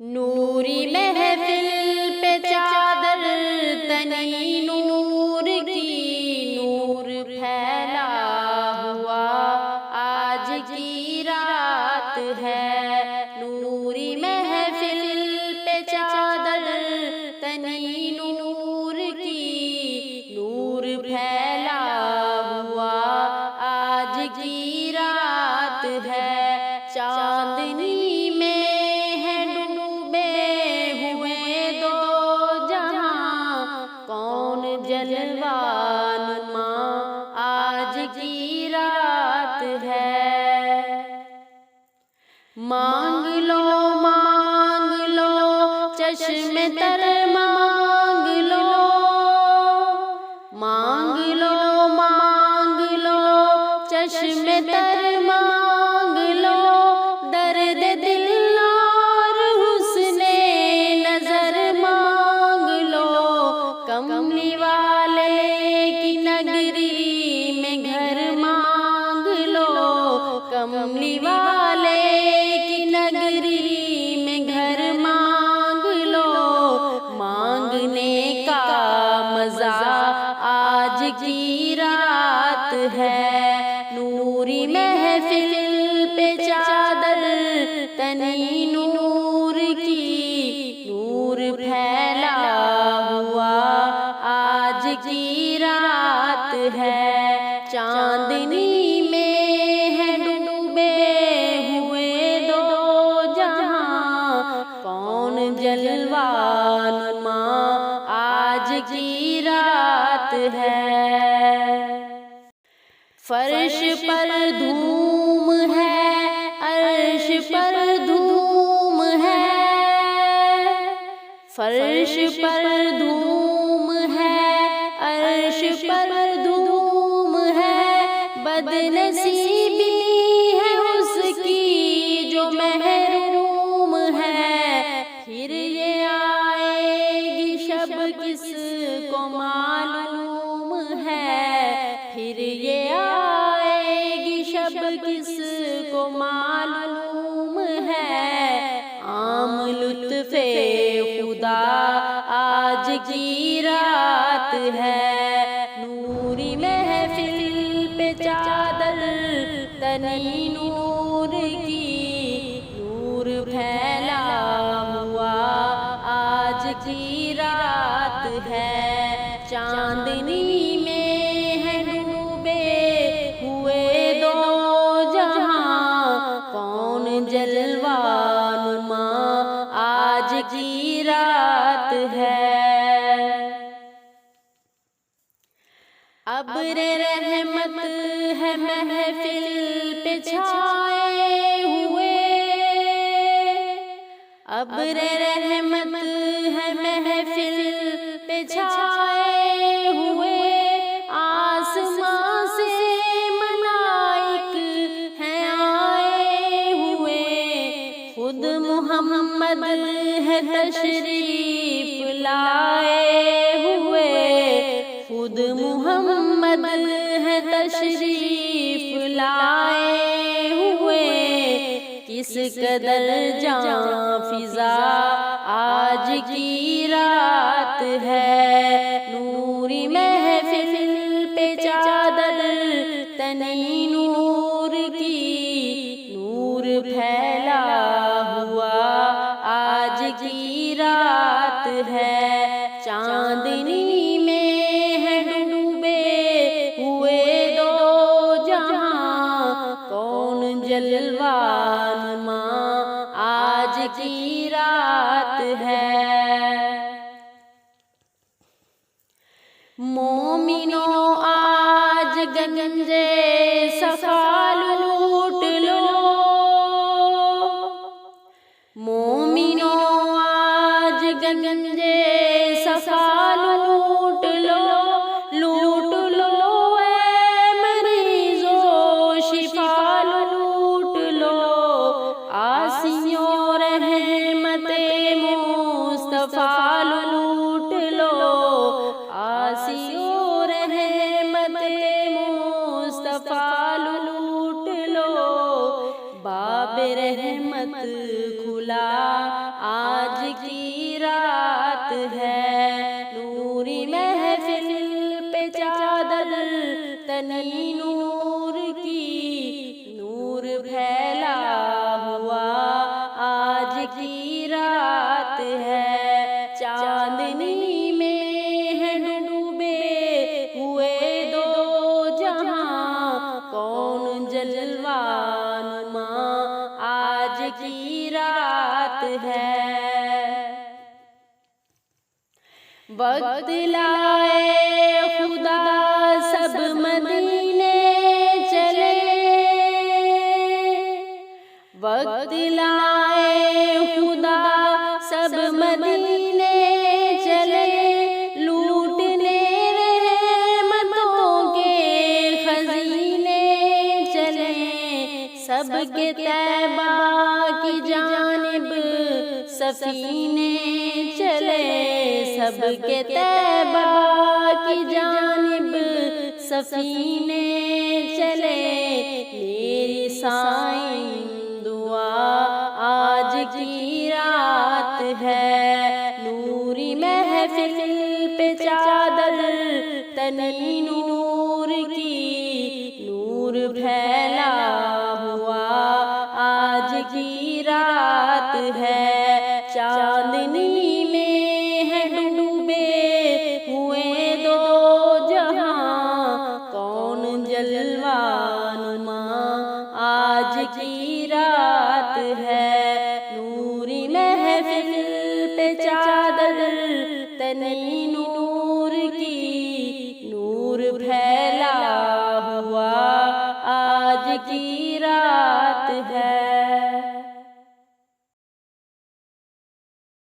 नूरी महफिल पे चादर तनी नूर की, नूर फैला हुआ आज की रात है। नूरी महफिल पे चादर तनी नूर की, नूर फैला हुआ आज की रात है। चांदनी जलवानुमा आज की रात है। मांग लो चश्मे तर मांग लो, मांग लो चश्मे तर मांग लो। दर्द दिल और हुस्ने नजर मांग लो। कमली वाले की नगरी में घर मांग लो, कमली वाले की नगरी में घर मांग लो। मांगने का मजा आज की रात है। नूरी महफिल पे चादर तनी नूर की, नूर फैला हुआ आज की रात है। चांदनी में है डूबे हुए दो जहां, कौन जलवानुमा आज की रात है। फर्श पर धूम है, अर्श पर धूम है, फर्श पर धूम है, अर्श पर धूम है। बदनसीबी है उसकी जो महरूम है। फिर ये आएगी शब किसको मालूम है, फिर ये आएगी शब किसको मालूम है। आम लुत्फ़े खुदा आज की रात है। नूरी महफिल पे चादर तनी नूर की, नूर फैला हुआ आज की रात है। चांदनी में है डूबे हुए दो जहां, कौन जलवानुमा आज की रात है। अब्र रहमत है महफिल पे छाए हुए, अब्र रहमत है महफिल पे छाए हुए। आसमां से मलाइक हैं आए हुए, खुद मुहम्मद है तशरीफ लाए हुए, खुद मुहम्मद है तशरीफ लाए हुए। किस कदर जां फिजा आज की रात है। नूरी महफिल पे चादर तनी नूर की, नूर फैला हुआ आज की रात है। चांदनी में है डूबे हुए दो जहां, कौन जलवानुमा आज की रात है। मोमिनो आज गंजे सफा लूट लो, मोमिनो आज गंजे सफा लूट लो। लूट लो ऐ मरीजो शिफा लूट लो। आसियों रहमते मुस्तफा लूट लो, आसियों रहमते मुस्तफा लूट लो। बाब रहमत खुला आज की रात है। नूरी महफिल पे चादर तनी नूर की, नूर फैला हुआ आज की रात है। चांदनी में है डूबे हुए दो जहां, कौन जलवानुमा आज की रात है। वक्त लाए खुदा सब मदीने चले, वक्त लाए खुदा सब मदीने चले, लूटने रहमतों के खजीने चले। सबके तैबा की जानिब सफीने चले, सबके तैबा की जानिब सफीने चले। मेरी साईं दुआ आज की रात है। नूरी महफिल पे चादर तनी नूर की, नूर फैला हुआ आज की रात है। चांदनी में है डूबे हुए दो जहां, कौन जलवानुमा आज की रात है। नूरी महफिल पे चादर तनी नूर की, नूर फैला हुआ आज की रात है।